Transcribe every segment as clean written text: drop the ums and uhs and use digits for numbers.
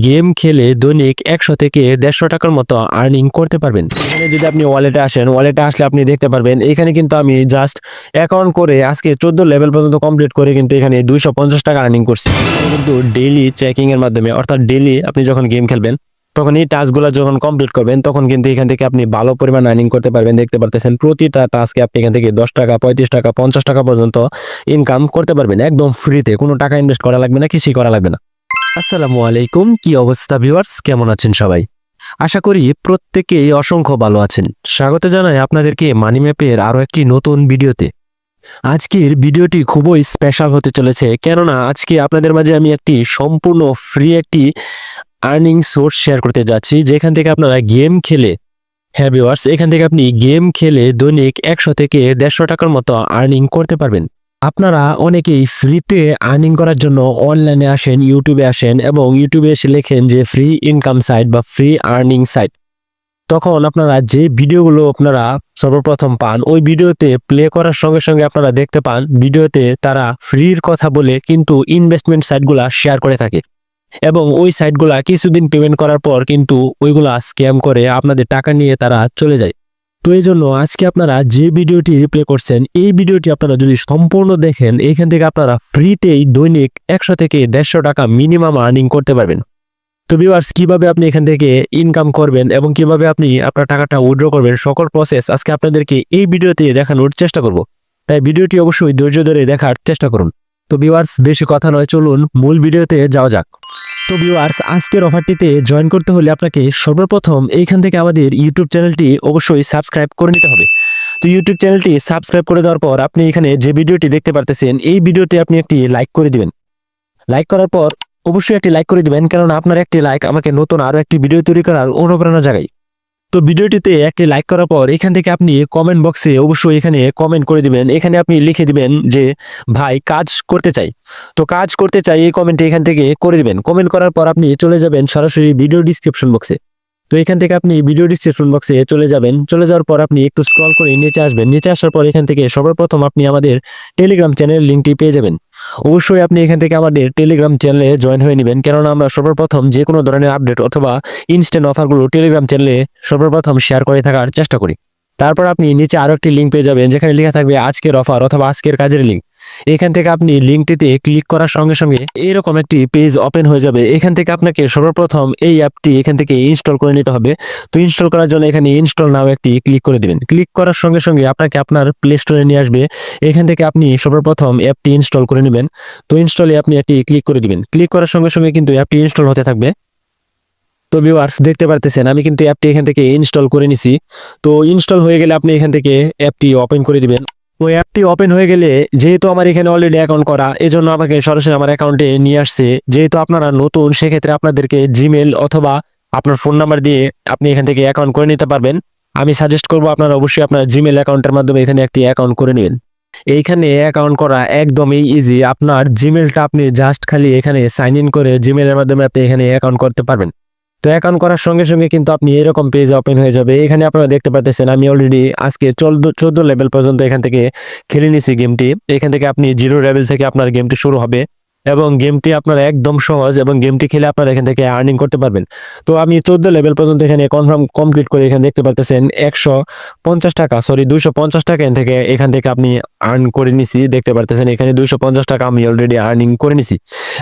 Game খেলে দৈনিক 100 থেকে 150 টাকার মতো আর্নিং করতে পারবেন। এখানে যদি আপনি ওয়ালেটে আসেন, ওয়ালেটে আসলে আপনি দেখতে পারবেন এখানে কিন্তু আমি জাস্ট অ্যাকাউন্ট করে আজকে 14 লেভেল পর্যন্ত কমপ্লিট করে কিন্তু এখানে 250 টাকা আর্নিং করছি। এখানে কিন্তু ডেইলি চেকিং এর মাধ্যমে, অর্থাৎ ডেইলি আপনি যখন গেম খেলবেন তখন এই টাস্কগুলো যখন কমপ্লিট করবেন তখন কিন্তু এখান থেকে আপনি ভালো পরিমাণ আর্নিং করতে পারবেন। দেখতে পারতেছেন প্রতিটা টাস্কে আপনি এখান থেকে 10 টাকা, 35 টাকা, 50 টাকা পর্যন্ত ইনকাম করতে পারবেন একদম ফ্রিতে। কোনো টাকা ইনভেস্ট করা লাগবে না, কিছুই করা লাগবে না। আসসালামু আলাইকুম, কি অবস্থা ভিউয়ার্স, কেমন আছেন সবাই? আশা করি প্রত্যেকেই অসংখ্য ভালো আছেন। স্বাগত জানাই আপনাদেরকে মানি ম্যাপের আরো একটি নতুন ভিডিওতে। আজকের ভিডিওটি খুবই স্পেশাল হতে চলেছে, কেননা আজকে আপনাদের মাঝে আমি একটি সম্পূর্ণ ফ্রি একটি আর্নিং সোর্স শেয়ার করতে যাচ্ছি, যেখান থেকে আপনারা গেম খেলে, হ্যাঁ ভিউয়ার্স, এখান থেকে আপনি গেম খেলে দৈনিক 100 থেকে 150 টাকার মতো আর্নিং করতে পারবেন। আপনারা অনেকেই ফ্রিতে আর্নিং করার জন্য অনলাইনে আসেন, ইউটিউবে আসেন এবং ইউটিউবে এসে লেখেন যে ফ্রি ইনকাম সাইট বা ফ্রি আর্নিং সাইট। তখন আপনারা যে ভিডিওগুলো আপনারা সর্বপ্রথম পান, ওই ভিডিওতে প্লে করার সঙ্গে সঙ্গে আপনারা দেখতে পান ভিডিওতে তারা ফ্রির কথা বলে কিন্তু ইনভেস্টমেন্ট সাইটগুলা শেয়ার করে থাকে এবং ওই সাইটগুলা কিছুদিন পেমেন্ট করার পর কিন্তু ওইগুলা স্ক্যাম করে আপনাদের টাকা নিয়ে তারা চলে যায়। তো এই জন্য আজকে আপনারা যে ভিডিওটি রিপ্লে করছেন, এই ভিডিওটি আপনারা যদি সম্পূর্ণ দেখেন, এখান থেকে আপনারা ফ্রিতেই দৈনিক 100 থেকে 150 টাকা মিনিমাম আর্নিং করতে পারবেন। তো ভিউয়ার্স, কিভাবে আপনি এখান থেকে ইনকাম করবেন এবং কিভাবে আপনি আপনার টাকাটা উইথড্র করবেন, সকল প্রসেস আজকে আপনাদেরকে এই ভিডিওতে দেখানোর চেষ্টা করব। তাই ভিডিওটি অবশ্যই ধৈর্য ধরে দেখার চেষ্টা করুন। তো ভিউয়ার্স, বেশি কথা নয়, চলুন মূল ভিডিওতে যাওয়া যাক। তো ভিউয়ার্স, আজকের অফারটিতে জয়েন করতে হলে আপনাকে সর্বপ্রথম এইখান থেকে আমাদের ইউটিউব চ্যানেলটি অবশ্যই সাবস্ক্রাইব করে নিতে হবে। তো ইউটিউব চ্যানেলটি সাবস্ক্রাইব করে দেওয়ার পর আপনি এখানে যে ভিডিওটি দেখতে পারতেছেন, এই ভিডিওটি আপনি একটি লাইক করে দিবেন। লাইক করার পর অবশ্যই একটি লাইক করে দিবেন, কারণ আপনার একটি লাইক আমাকে নতুন আরো একটি ভিডিও তৈরি করার অনুপ্রেরণা জাগায়। তো ভিডিওটিতে একটি লাইক করার পর এখান থেকে আপনি কমেন্ট বক্সে অবশ্যই এখানে কমেন্ট করে দিবেন। এখানে আপনি লিখে দিবেন যে ভাই কাজ করতে চাই। তো কাজ করতে চাই এই কমেন্টে এখান থেকে করে দিবেন। কমেন্ট করার পর আপনি চলে যাবেন সরাসরি ভিডিও ডিসক্রিপশন বক্সে। তো এখান থেকে আপনি ভিডিও ডিসক্রিপশন বক্সে চলে যাবেন। চলে যাওয়ার পর আপনি একটু স্ক্রল করে নিচে আসবেন। নিচে আসার পর এখান থেকে সর্বপ্রথম আপনি আমাদের টেলিগ্রাম চ্যানেলের লিঙ্কটি পেয়ে যাবেন। অবশ্যই আপনি এখান থেকে আমাদের টেলিগ্রাম চ্যানেলে জয়েন হয়ে নেবেন, কেননা আমরা সর্বপ্রথম যে কোনো ধরনের আপডেট অথবা ইনস্ট্যান্ট অফারগুলো টেলিগ্রাম চ্যানেলে সর্বপ্রথম শেয়ার করে থাকার চেষ্টা করি। তারপর আপনি নিচে আরো একটি লিঙ্ক পেয়ে যাবেন, যেখানে লেখা থাকবে আজকের অফার অথবা আজকের কাজের লিঙ্ক। এখান থেকে আপনি লিঙ্কটিতে ক্লিক করার সঙ্গে সঙ্গে এরকম একটি পেজ ওপেন হয়ে যাবে। এখান থেকে আপনাকে সর্বপ্রথম এই অ্যাপটি এখান থেকে ইনস্টল করে নিতে হবে। তো ইনস্টল করার জন্য এখানে ইনস্টল নাও একটি ক্লিক করে দিবেন। ক্লিক করার সঙ্গে সঙ্গে আপনাকে আপনার প্লে স্টোরে নিয়ে আসবে। এখান থেকে আপনি সর্বপ্রথম অ্যাপটি ইনস্টল করে নেবেন। তো ইনস্টলে আপনি একটি ক্লিক করে দিবেন। ক্লিক করার সঙ্গে সঙ্গে কিন্তু অ্যাপটি ইনস্টল হতে থাকবে। তো ভিউয়ার্স, দেখতে পারতেছেন আমি কিন্তু অ্যাপটি এখান থেকে ইনস্টল করে নিছি। তো ইনস্টল হয়ে গেলে আপনি এখান থেকে অ্যাপটি ওপেন করে দিবেন। তো অ্যাপটি ওপেন হয়ে গেলে, যেহেতু আমার এখানে অলরেডি অ্যাকাউন্ট করা, এজন্য আমাকে সরাসরি আমার অ্যাকাউন্টে নিয়ে আসছে। যেহেতু আপনারা নতুন, সেক্ষেত্রে আপনাদেরকে জিমেল অথবা আপনার ফোন নাম্বার দিয়ে আপনি এখান থেকে অ্যাকাউন্ট করে নিতে পারবেন। আমি সাজেস্ট করব আপনারা অবশ্যই আপনার জিমেল অ্যাকাউন্টের মাধ্যমে এখানে একটি অ্যাকাউন্ট করে নেবেন। এইখানে অ্যাকাউন্ট করা একদমই ইজি। আপনার জিমেলটা আপনি জাস্ট খালি এখানে সাইন ইন করে জিমেলের মাধ্যমে আপনি এখানে অ্যাকাউন্ট করতে পারবেন। তো অ্যাকাউন্ট করার সঙ্গে সঙ্গে কিন্তু আপনি এরকম পেজ ওপেন হয়ে যাবে। এখানে আপনারা দেখতে পাচ্ছেন আমি অলরেডি আজকে 14 লেভেল পর্যন্ত এখান থেকে খেলে নিছি গেমটি। এখান থেকে আপনি 0 লেভেল থেকে আপনার গেমটি শুরু হবে এবং গেমটি আপনার একদম সহজ এবং গেমটি খেলে আপনারা এখান থেকে আর্নিং করতে পারবেন। তো আমি 14 লেভেল পর্যন্ত এখানে কমপ্লিট করে এখানে দেখতে পাচ্ছেন 150 টাকা, সরি 250 টাকা এখান থেকে আপনি আর্ন করে নিছি। দেখতে পারতেছেন এখানে 250 টাকা আমি অলরেডি আর্নিং করে নিছি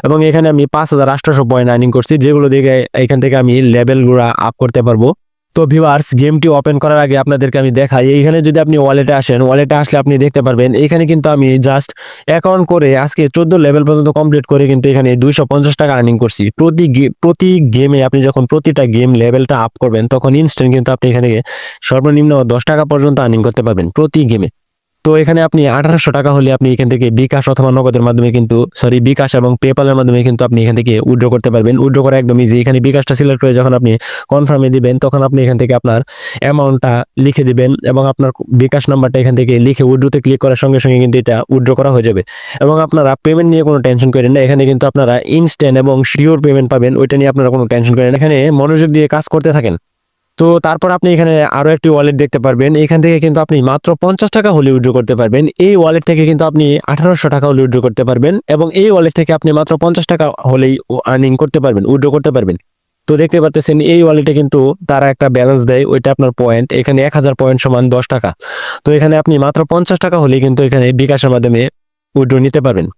এবং এখানে আমি 5800 পয়েন্ট আর্নিং করছি, যেগুলো দেখে এখান থেকে আমি লেভেলগুলো আপ করতে পারবো। তো ভিউয়ার্স, গেমটি ওপেন করার আগে আপনাদেরকে আমি দেখাই, এইখানে যদি আপনি ওয়ালেটে আসেন, ওয়ালেটে আসলে আপনি দেখতে পারবেন এখানে কিন্তু আমি জাস্ট অ্যাকাউন্ট করে আজকে 14 লেভেল পর্যন্ত কমপ্লিট করে কিন্তু এখানে 250 টাকা আর্নিং করছি। প্রতি গেমে আপনি যখন প্রতিটা গেম লেভেলটা আপ করবেন, তখন ইনস্ট্যান্ট কিন্তু আপনি এখানে সর্বনিম্ন 10 টাকা পর্যন্ত আর্নিং করতে পারবেন প্রতি গেমে। তো এখানে আপনি 1800 টাকা হলে আপনি এখান থেকে বিকাশ অথবা নগদের মাধ্যমে কিন্তু, সরি, বিকাশ এবং পেপালের মাধ্যমে কিন্তু আপনি এখান থেকে উইথড্র করতে পারবেন। উইথড্র করা একদম ইজি। এখানে বিকাশটা সিলেক্ট করে যখন আপনি কনফার্মে দিবেন, তখন আপনি এখান থেকে আপনার অ্যামাউন্টটা লিখে দিবেন এবং আপনার বিকাশ নাম্বারটা এখান থেকে লিখে উইথড্রতে ক্লিক করার সঙ্গে সঙ্গে কিন্তু এটা উইথড্র করা হয়ে যাবে। এবং আপনারা পেমেন্ট নিয়ে কোনো টেনশন করেন না, এখানে কিন্তু আপনারা ইনস্ট্যান্ট এবং শিওর পেমেন্ট পাবেন, ওইটা নিয়ে আপনারা কোনো টেনশন করেন না। এখানে মনোযোগ দিয়ে কাজ করতে থাকেন। তো তারপর আপনি এখানে আরো একটি ওয়ালেট দেখতে পারবেন। এখান থেকে কিন্তু আপনি মাত্র 50 টাকা হলে উইথড্র করতে পারবেন। এই ওয়ালেট থেকে কিন্তু আপনি 1800 টাকা হলে উইথড্র করতে পারবেন এবং এই ওয়ালেট থেকে আপনি মাত্র 50 টাকা হলেই আর্নিং করতে পারবেন, উইথড্র করতে পারবেন। তো দেখতে পাচ্ছেন এই ওয়ালেটে কিন্তু তারা একটা ব্যালেন্স দেয়, ওইটা আপনার পয়েন্ট। এখানে 1000 পয়েন্ট সমান 10 টাকা। তো এখানে আপনি মাত্র 50 টাকা হলেই কিন্তু এখানে বিকাশের মাধ্যমে উইথড্র নিতে পারবেন।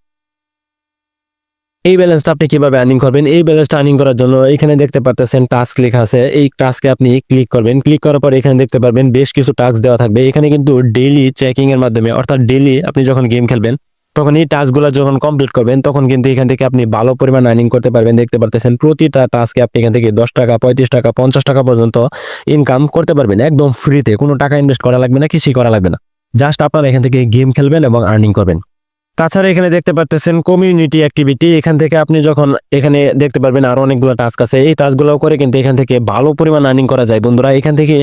এই ব্যালেন্সটা আপনি কিভাবে আর্নিং করবেন? এই ব্যালেন্সটা আর্নিং করার জন্য এখানে দেখতে পাচ্ছেন টাস্ক লেখা আছে। এই টাস্কে আপনি ক্লিক করবেন। ক্লিক করার পর এখানে দেখতে পারবেন বেশ কিছু টাস্ক দেওয়া থাকবে। এখানে কিন্তু ডেইলি চেকিং এর মাধ্যমে, অর্থাৎ ডেইলি আপনি যখন গেম খেলবেন তখন এই টাস্কগুলো যখন কমপ্লিট করবেন তখন কিন্তু এখান থেকে আপনি ভালো পরিমাণ আর্নিং করতে পারবেন। দেখতে পাচ্ছেন প্রতিটা টাস্কে আপনি এখান থেকে 10 টাকা, 35 টাকা, 50 টাকা পর্যন্ত ইনকাম করতে পারবেন একদম ফ্রিতে। কোনো টাকা ইনভেস্ট করা লাগবে না, কিছুই করা লাগবে না। জাস্ট আপনারা এখান থেকে গেম খেলবেন এবং আর্নিং করবেন। তাছাড়া এখানে দেখতে পাচ্ছেন কমিউনিটি অ্যাক্টিভিটি। এখান থেকে আপনি যখন এখানে দেখতে পারবেন আরো অনেকগুলো টাস্ক আছে। এই টাস্কগুলো করে কিন্তু এখান থেকে ভালো পরিমাণ আর্নিং করা যায় বন্ধুরা। এখান থেকে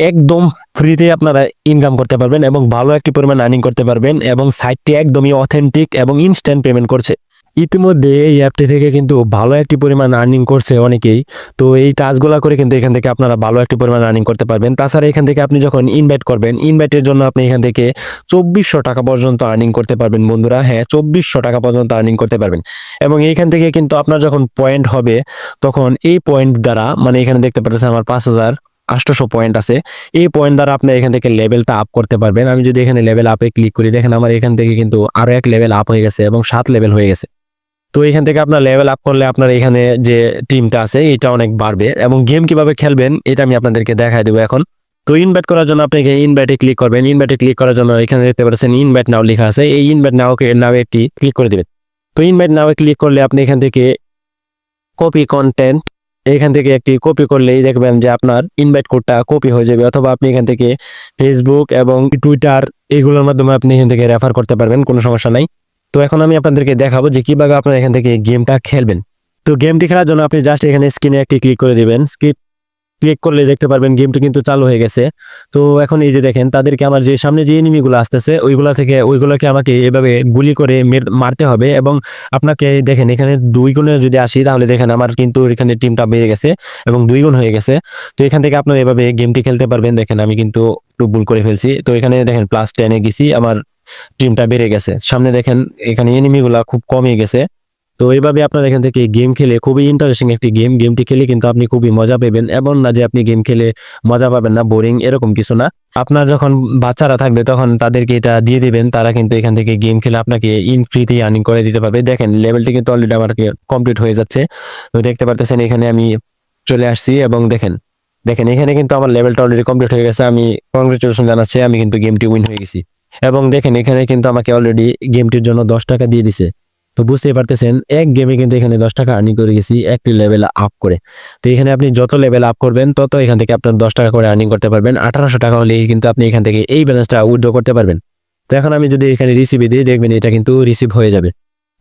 একদম ফ্রিতে আপনারা ইনকাম করতে পারবেন এবং ভালো একটি পরিমাণ আর্নিং করতে পারবেন এবং সাইটটি একদমই অথেন্টিক এবং ইনস্ট্যান্ট পেমেন্ট করছে। ইতিমধ্যে এই অ্যাপটি থেকে কিন্তু ভালো একটি পরিমাণ আর্নিং করছে অনেকেই। তো এই টাস্কগুলো করে কিন্তু এখান থেকে আপনারা ভালো একটি পরিমাণ আর্নিং করতে পারবেন। তাছাড়া এখান থেকে আপনি যখন ইনভাইট করবেন, ইনভাইটের জন্য আপনি এখান থেকে 2400 টাকা পর্যন্ত আর্নিং করতে পারবেন বন্ধুরা। হ্যাঁ, 2400 টাকা পর্যন্ত আর্নিং করতে পারবেন এবং এইখান থেকে কিন্তু আপনার যখন পয়েন্ট হবে তখন এই পয়েন্ট দ্বারা, মানে এখানে দেখতে পাচ্ছেন আমার 5800 পয়েন্ট আছে। এই পয়েন্ট দ্বারা আপনি এখান থেকে লেভেলটা আপ করতে পারবেন। আমি যদি এখানে লেভেল আপে ক্লিক করি, দেখেন আমার এখান থেকে কিন্তু আরো এক লেভেল আপ হয়ে গেছে এবং 7 লেভেল হয়ে গেছে। তো এখান থেকে আপনার লেভেল আপ করলে আপনার এখানে যে টিমটা আছে এটা অনেক বাড়বে এবং গেম কিভাবে খেলবেন এটা আমি আপনাদেরকে দেখাই দেবো এখন। তো ইনভাইট করার জন্য আপনি ইনভাইটে ক্লিক করবেন। ইনভাইটে ক্লিক করার জন্য এখানে দেখতে পাচ্ছেন ইনভাইট নাও লেখা আছে। এই ইনভাইট নাও একটি ক্লিক করে দিবেন। তো ইনভাইট নাও ক্লিক করলে আপনি এখান থেকে কপি কন্টেন্ট, এখান থেকে একটি কপি করলেই দেখবেন যে আপনার ইনভাইট কোডটা কপি হয়ে যাবে, অথবা আপনি এখান থেকে ফেসবুক এবং টুইটার এগুলোর মাধ্যমে আপনি এখান থেকে রেফার করতে পারবেন, কোনো সমস্যা নাই। তো এখন আমি আপনাদেরকে দেখাবো যে কিভাবে আপনারা এখান থেকে গেমটা খেলবেন। তো গেমটি খেলার জন্য আপনি জাস্ট এখানে স্ক্রিনে একটি ক্লিক করে দিবেন। ক্লিক করলে দেখতে পারবেন গেমটি কিন্তু চালু হয়ে গেছে। তো এখন এই যে দেখেন তাদেরকে আমার যে সামনে যে এনিমিগুলো আসতেছে ওইগুলোকে আমাকে এভাবে গুলি করে মারতে হবে এবং আপনাকে দেখেন এখানে 2 গুণে যদি আসি তাহলে দেখেন আমার কিন্তু এখানে টিমটা বেড়ে গেছে এবং 2 গুণ হয়ে গেছে। তো এখান থেকে আপনারা এভাবে গেমটি খেলতে পারবেন। দেখেন আমি কিন্তু একটু ভুল করে ফেলছি। তো এখানে দেখেন +10-এ গেছি, আমার টিমটা বেড়ে গেছে। সামনে দেখেন এখানে এনিমিগুলা খুব কমে গেছে। তো এইভাবে আপনারা এখান থেকে গেম খেলে খুবই ইন্টারেস্টিং একটি গেমটি খেলে কিন্তু আপনি খুবই মজা পাবেন। এমন না যে আপনি গেম খেলে মজা পাবেন না, বোরিং এরকম কিছু না। আপনার যখন বাচ্চারা থাকবে তখন তাদেরকে এটা দিয়ে দিবেন, তারা কিন্তু এখান থেকে গেম খেলে আপনাকে ফ্রিতে আর্নিং করে দিতে পারবে। দেখেন লেভেলটি কিন্তু অলরেডি আমার কমপ্লিট হয়ে যাচ্ছে। তো দেখতে পারতেছেন এখানে আমি চলে আসছি এবং দেখেন এখানে কিন্তু আমার লেভেলটা অলরেডি কমপ্লিট হয়ে গেছে। আমি কংগ্রেচুলেশন জানাচ্ছি, আমি কিন্তু গেমটি উইন হয়ে গেছি। এবং দেখেন এখানে কিন্তু আমাকে অলরেডি গেমটির জন্য 10 টাকা দিয়ে দিছে। তো বুঝতেই পারতেছেন এক গেমে কিন্তু এখানে 10 টাকা আর্নিং করে গেছি একটি লেভেল আপ করে। তো এখানে আপনি যত লেভেল আপ করবেন তত এখান থেকে আপনার 10 টাকা করে আর্নিং করতে পারবেন। 1800 টাকা হলেই কিন্তু আপনি এখান থেকে এই ব্যালেন্সটা উইথড্র করতে পারবেন। তো এখন আমি যদি এখানে রিসিভে দিই, দেখবেন এটা কিন্তু রিসিভ হয়ে যাবে।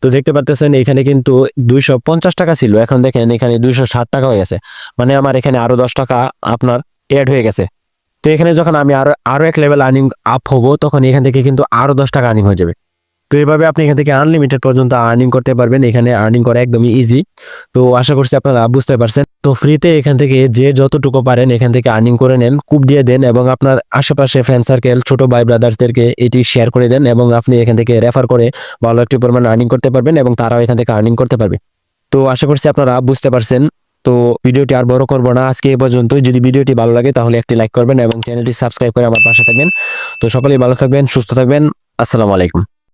তো দেখতে পারতেছেন এখানে কিন্তু 250 টাকা ছিল, এখন দেখেন এখানে 260 টাকা হয়ে গেছে। মানে আমার এখানে আরো 10 টাকা আপনার এড হয়ে গেছে। তো এখানে যখন আমি আরো এক লেভেল আর্নিং আপ হবো তখন এখান থেকে কিন্তু আরো 10 টাকা আর্নিং হয়ে যাবে। তো এইভাবে আপনি এখান থেকে আনলিমিটেড পর্যন্ত আর্নিং করতে পারবেন। এখানে আর্নিং করা একদমই ইজি। তো আশা করছি আপনারা বুঝতে পারছেন। তো ফ্রিতে এখান থেকে যে যতটুকু পারেন এখান থেকে আর্নিং করে নেন, কুপ দিয়ে দেন এবং আপনার আশেপাশে ফ্রেন্ড সার্কেল, ছোট ভাই ব্রাদার্সদেরকে এটি শেয়ার করে দেন এবং আপনি এখান থেকে রেফার করে ভালো একটি পরিমাণ আর্নিং করতে পারবেন এবং তারাও এখান থেকে আর্নিং করতে পারবে। তো আশা করছি আপনারা বুঝতে পারছেন। তো ভিডিওটি আর বড় করবো না, আজকে এই পর্যন্তই। যদি ভিডিওটি ভালো লাগে তাহলে একটি লাইক করবেন এবং চ্যানেলটি সাবস্ক্রাইব করে আমার পাশে থাকবেন। তো সকলেই ভালো থাকবেন, সুস্থ থাকবেন। আসসালামু আলাইকুম।